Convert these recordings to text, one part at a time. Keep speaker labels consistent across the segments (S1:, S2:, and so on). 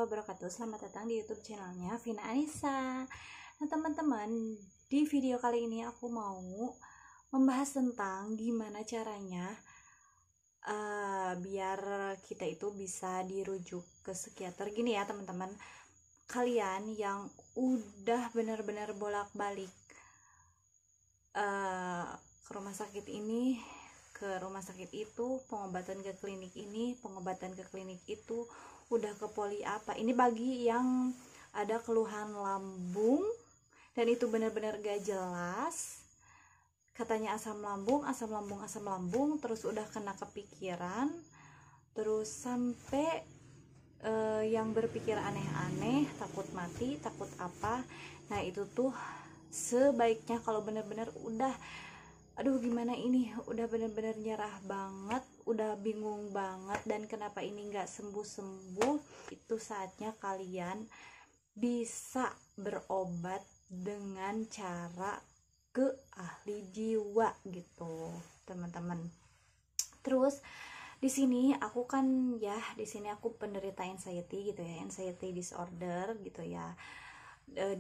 S1: wabarakatuh. Selamat datang di YouTube channelnya Vina Anissa. Nah teman-teman, di video kali ini aku mau membahas tentang gimana caranya biar kita itu bisa dirujuk ke psikiater. Gini ya teman-teman, kalian yang udah benar-benar bolak-balik ke rumah sakit ini, ke rumah sakit itu, pengobatan ke klinik ini, pengobatan ke klinik itu, udah ke poli apa. Ini bagi yang ada keluhan lambung dan itu benar-benar gak jelas, katanya asam lambung, terus udah kena kepikiran, terus sampai yang berpikir aneh-aneh, takut mati, takut apa. Nah itu tuh sebaiknya kalau benar-benar udah aduh gimana ini, udah bener-bener nyerah banget, udah bingung banget dan kenapa ini nggak sembuh-sembuh, itu saatnya kalian bisa berobat dengan cara ke ahli jiwa gitu teman-teman. Terus di sini aku kan ya, di sini aku penderita anxiety gitu ya, anxiety disorder gitu ya,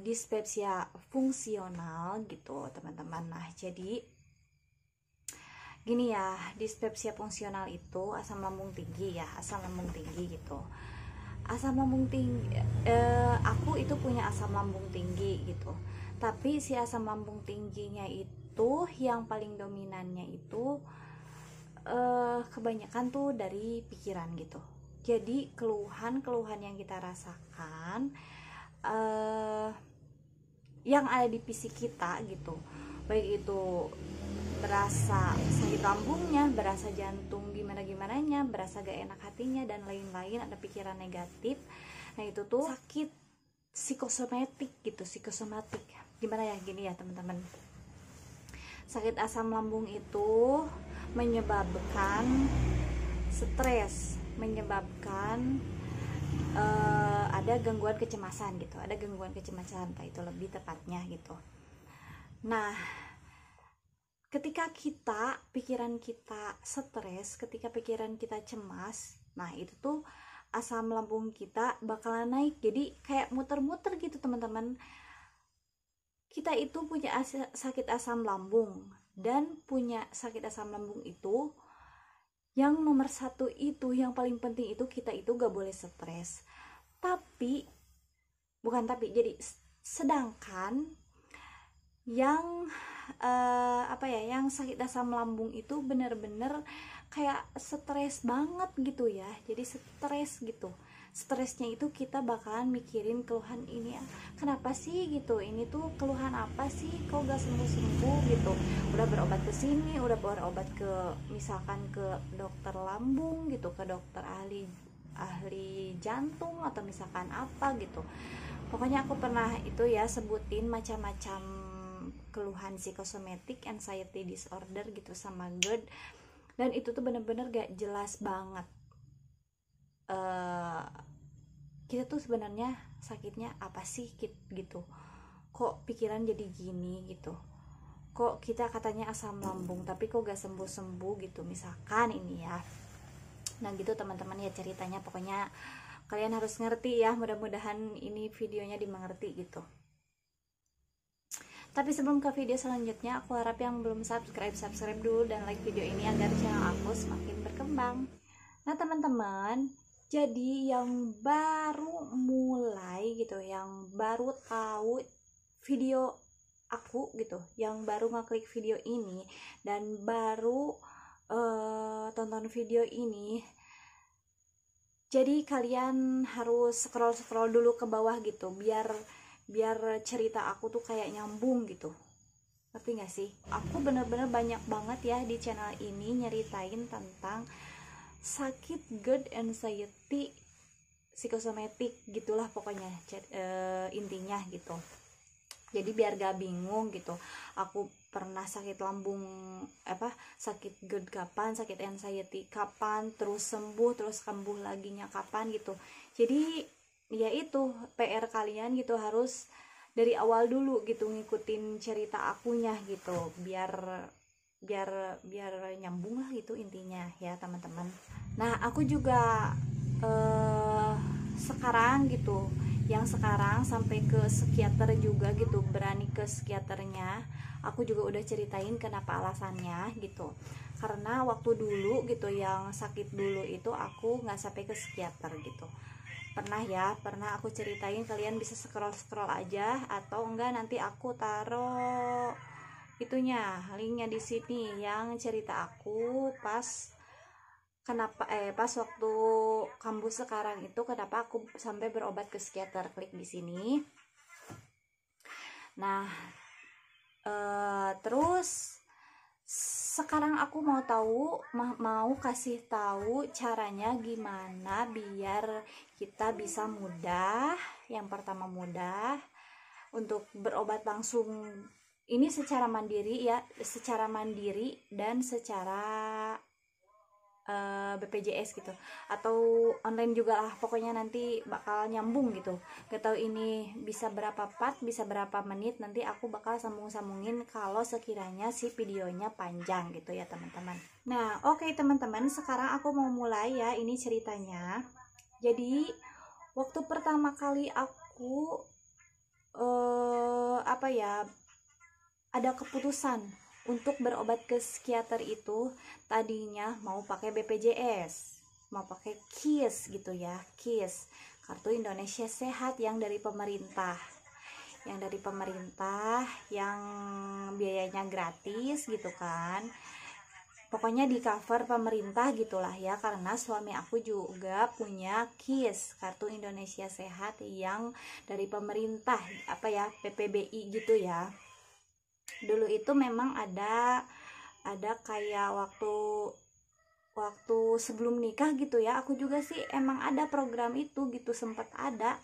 S1: dispepsia fungsional gitu teman-teman. Nah jadi gini ya, dispepsia fungsional itu asam lambung tinggi ya, asam lambung tinggi gitu. Asam lambung tinggi, aku itu punya asam lambung tinggi gitu. Tapi si asam lambung tingginya itu yang paling dominannya itu kebanyakan tuh dari pikiran gitu. Jadi keluhan-keluhan yang kita rasakan yang ada di fisik kita gitu, baik itu berasa sakit lambungnya, berasa jantung gimana-gimananya, berasa gak enak hatinya dan lain-lain, ada pikiran negatif. Nah itu tuh sakit psikosomatik gitu, psikosomatik. Gimana ya, gini ya teman-teman, sakit asam lambung itu menyebabkan stres, menyebabkan ada gangguan kecemasan gitu, ada gangguan kecemasan, itu lebih tepatnya gitu. Nah ketika pikiran kita stres, ketika pikiran kita cemas, nah itu tuh asam lambung kita bakalan naik. Jadi kayak muter-muter gitu teman-teman. Kita itu punya sakit asam lambung, dan punya sakit asam lambung itu yang nomor satu itu, yang paling penting itu kita itu gak boleh stres. Sedangkan yang yang sakit asam lambung itu bener-bener kayak stres banget gitu ya. Jadi stres gitu, stresnya itu kita bakalan mikirin keluhan ini kenapa sih gitu, ini tuh keluhan apa sih kok gak sembuh-sembuh gitu. Udah berobat ke sini, udah berobat ke misalkan ke dokter lambung gitu, ke dokter ahli jantung atau misalkan apa gitu. Pokoknya aku pernah itu ya sebutin macam-macam keluhan psikosomatik, anxiety disorder gitu sama GERD, dan itu tuh bener-bener gak jelas banget kita tuh sebenarnya sakitnya apa sih gitu, kok pikiran jadi gini gitu, kok kita katanya asam lambung tapi kok gak sembuh-sembuh gitu misalkan ini ya. Nah gitu teman-teman ya ceritanya, pokoknya kalian harus ngerti ya, mudah-mudahan ini videonya dimengerti gitu. Tapi sebelum ke video selanjutnya, aku harap yang belum subscribe dulu dan like video ini agar channel aku semakin berkembang. Nah teman-teman, jadi yang baru mulai gitu, yang baru tahu video aku gitu, yang baru ngeklik video ini dan baru tonton video ini, jadi kalian harus scroll dulu ke bawah gitu, biar cerita aku tuh kayak nyambung gitu. Ngerti gak sih? Aku bener-bener banyak banget ya di channel ini nyeritain tentang sakit GERD, anxiety, psikosomatik gitulah pokoknya intinya gitu. Jadi biar gak bingung gitu, aku pernah sakit lambung sakit GERD kapan, sakit anxiety kapan, terus sembuh laginya kapan gitu. Jadi ya itu PR kalian gitu, harus dari awal dulu gitu ngikutin cerita akunya gitu, biar nyambung lah gitu intinya ya teman-teman. Nah aku juga sekarang gitu, yang sekarang sampai ke psikiater juga gitu, berani ke psikiaternya. Aku juga udah ceritain kenapa alasannya gitu. Karena waktu dulu gitu yang sakit dulu itu aku nggak sampai ke psikiater gitu. Pernah aku ceritain, kalian bisa scroll aja, atau enggak nanti aku taruh itunya, linknya di sini, yang cerita aku pas waktu kampus sekarang itu kenapa aku sampai berobat ke psikiater. Klik di sini. Nah, terus sekarang aku mau kasih tahu caranya gimana biar kita bisa mudah. Yang pertama, mudah untuk berobat langsung ini secara mandiri ya, secara mandiri dan secara BPJS gitu, atau online juga lah, pokoknya nanti bakal nyambung gitu. Gak tahu ini bisa berapa part, bisa berapa menit, nanti aku bakal sambungin kalau sekiranya si videonya panjang gitu ya teman-teman. Nah oke teman-teman, sekarang aku mau mulai ya ini ceritanya. Jadi waktu pertama kali aku ada keputusan untuk berobat ke psikiater itu, tadinya mau pakai BPJS, mau pakai KIS gitu ya, KIS, Kartu Indonesia Sehat yang dari pemerintah, yang biayanya gratis gitu kan. Pokoknya di cover pemerintah gitulah ya, karena suami aku juga punya KIS, Kartu Indonesia Sehat yang dari pemerintah, PPBI gitu ya. Dulu itu memang ada kayak waktu sebelum nikah gitu ya, aku juga sih emang ada program itu gitu, sempat ada.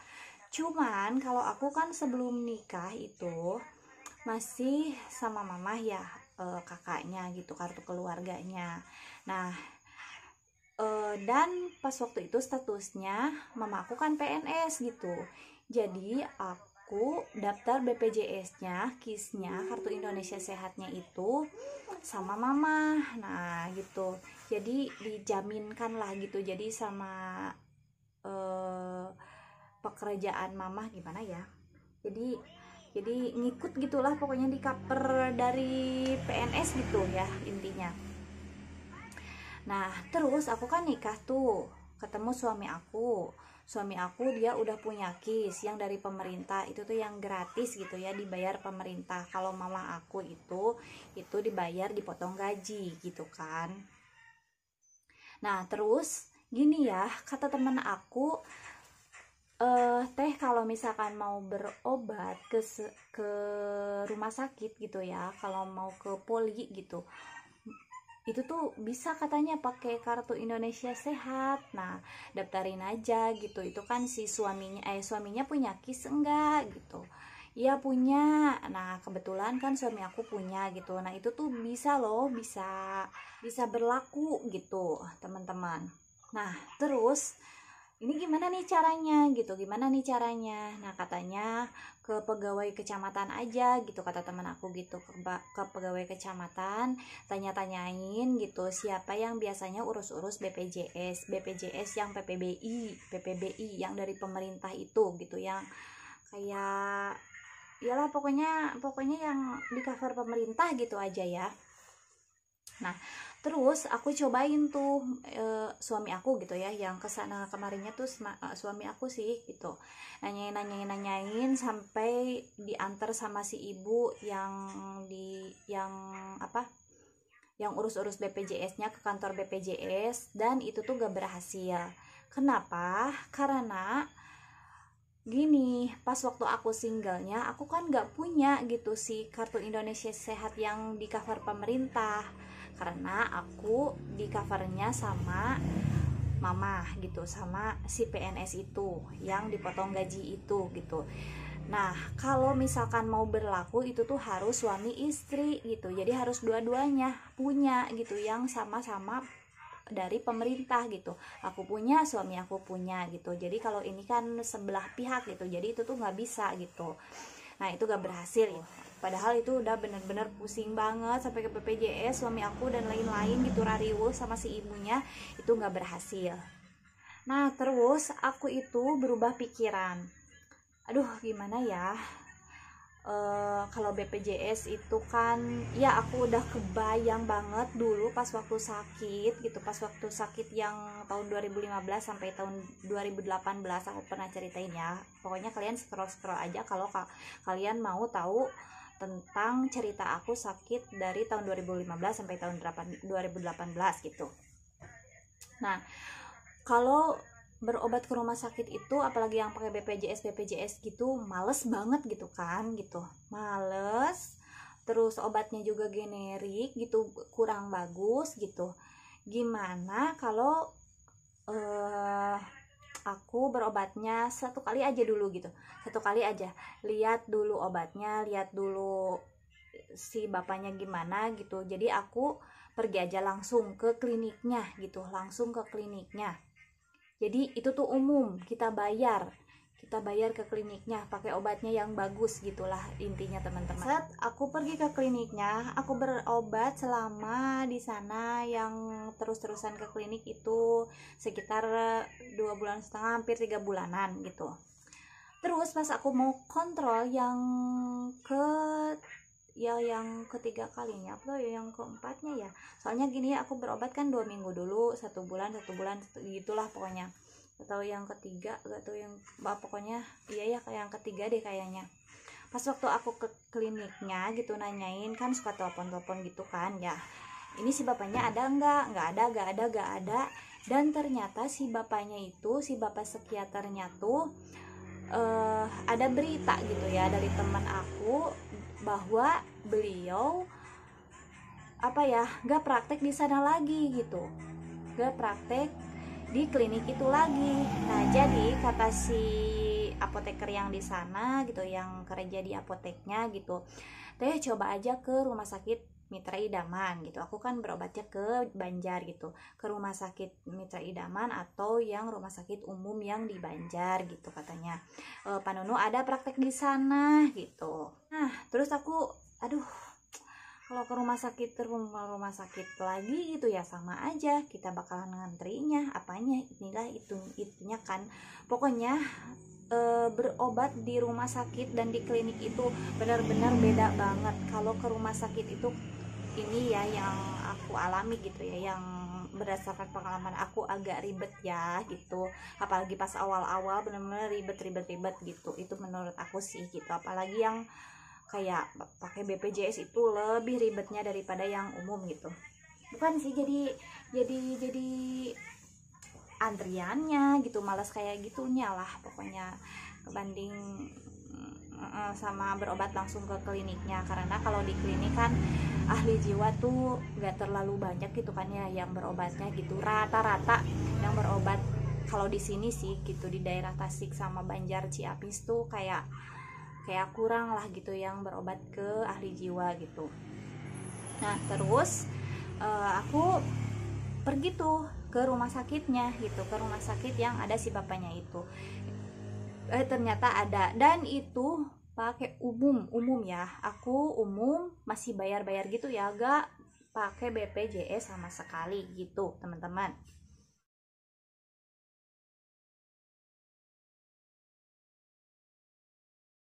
S1: Cuman kalau aku kan sebelum nikah itu masih sama mama ya, kakaknya gitu, kartu keluarganya. Nah dan pas waktu itu statusnya mama aku kan PNS gitu, jadi aku daftar BPJS-nya, KIS-nya, Kartu Indonesia Sehatnya itu sama mama. Nah gitu, jadi dijaminkan lah gitu, jadi sama pekerjaan mama gimana ya, jadi ngikut gitulah, pokoknya di cover dari PNS gitu ya intinya. Nah terus aku kan nikah tuh, ketemu suami aku dia udah punya KIS yang dari pemerintah, itu tuh yang gratis gitu ya, dibayar pemerintah. Kalau mama aku itu dibayar, dipotong gaji gitu kan. Nah terus gini ya, kata temen aku, teh kalau misalkan mau berobat ke rumah sakit gitu ya, kalau mau ke poli gitu, itu tuh bisa katanya pakai Kartu Indonesia Sehat. Nah daftarin aja gitu. Itu kan si suaminya punya KIS enggak gitu, iya punya. Nah kebetulan kan suami aku punya gitu. Nah itu tuh bisa loh, bisa berlaku gitu teman-teman. Nah terus ini gimana nih caranya, nah katanya ke pegawai kecamatan aja gitu, kata teman aku gitu, ke pegawai kecamatan, tanya-tanyain gitu siapa yang biasanya urus-urus BPJS yang PPBI yang dari pemerintah itu gitu, yang kayak iyalah pokoknya yang di cover pemerintah gitu aja ya. Nah terus aku cobain tuh suami aku gitu ya, yang kesana kemarinnya tuh suami aku sih gitu, nanyain sampai diantar sama si ibu yang urus-urus BPJS-nya ke kantor BPJS, dan itu tuh gak berhasil. Kenapa? Karena gini, pas waktu aku singlenya, aku kan gak punya gitu si Kartu Indonesia Sehat yang di cover pemerintah, karena aku di covernya sama mama gitu, sama si PNS itu yang dipotong gaji itu gitu. Nah kalau misalkan mau berlaku itu tuh harus suami istri gitu, jadi harus dua-duanya punya gitu, yang sama-sama dari pemerintah gitu. Aku punya, suami aku punya gitu. Jadi kalau ini kan sebelah pihak gitu, jadi itu tuh nggak bisa gitu. Nah itu gak berhasil ya. Padahal itu udah bener-bener pusing banget sampai ke BPJS suami aku dan lain-lain gitu, rariwuh sama si ibunya, itu gak berhasil. Nah terus aku itu berubah pikiran, aduh gimana ya, kalau BPJS itu kan ya aku udah kebayang banget dulu pas waktu sakit gitu, pas waktu sakit yang tahun 2015 sampai tahun 2018 aku pernah ceritain ya. Pokoknya kalian scroll aja kalau kalian mau tahu tentang cerita aku sakit dari tahun 2015 sampai tahun 2018 gitu. Nah, kalau berobat ke rumah sakit itu apalagi yang pakai BPJS gitu males banget gitu kan, gitu males. Terus obatnya juga generik gitu, kurang bagus gitu. Gimana kalau aku berobatnya satu kali aja dulu gitu, satu kali aja, lihat dulu obatnya, lihat dulu si bapaknya gimana gitu. Jadi aku pergi aja langsung ke kliniknya gitu, langsung ke kliniknya. Jadi itu tuh umum, kita bayar ke kliniknya, pakai obatnya yang bagus gitulah intinya teman-teman. Saat aku pergi ke kliniknya, aku berobat selama di sana yang terus-terusan ke klinik itu sekitar 2,5 bulan, hampir 3 bulanan gitu. Terus pas aku mau kontrol yang ketiga kalinya atau yang keempatnya ya, soalnya gini ya, aku berobat kan 2 minggu dulu, 1 bulan gitulah pokoknya, atau yang ketiga gak tahu yang pokoknya iya ya kayak yang ketiga deh kayaknya. Pas waktu aku ke kliniknya gitu nanyain, kan suka telepon gitu kan ya, ini si bapaknya ada nggak ada. Dan ternyata si bapaknya itu, si bapak psikiaternya tuh ada berita gitu ya dari teman aku bahwa beliau gak praktek di sana lagi gitu, gak praktek di klinik itu lagi. Nah jadi kata si apoteker yang di sana gitu, yang kerja di apoteknya gitu, teh coba aja ke rumah sakit Mitra Idaman gitu. Aku kan berobatnya ke Banjar gitu, ke rumah sakit Mitra Idaman atau yang rumah sakit umum yang di Banjar gitu katanya. Pak Nunu ada praktek di sana gitu. Nah terus aku aduh, kalau ke rumah sakit lagi gitu ya sama aja, kita bakalan ngantrinya apanya itunya kan. Pokoknya berobat di rumah sakit dan di klinik itu benar-benar beda banget. Kalau ke rumah sakit itu ini ya yang aku alami gitu ya, yang berdasarkan pengalaman aku agak ribet ya gitu, apalagi pas awal-awal benar-benar ribet gitu. Itu menurut aku sih gitu, apalagi yang kayak pakai BPJS itu lebih ribetnya daripada yang umum gitu. Bukan sih, jadi antriannya gitu malas kayak gitunya lah pokoknya, kebanding sama berobat langsung ke kliniknya. Karena kalau di klinik kan ahli jiwa tuh gak terlalu banyak gitu kan ya yang berobatnya gitu, rata-rata yang berobat kalau di sini sih gitu, di daerah Tasik sama Banjar Ciamis tuh kayak kurang lah gitu yang berobat ke ahli jiwa gitu. Nah terus aku pergi tuh ke rumah sakitnya gitu, ke rumah sakit yang ada si bapaknya itu. Ternyata ada, dan itu pakai umum ya, aku umum masih bayar gitu ya, gak pakai BPJS sama sekali gitu teman-teman.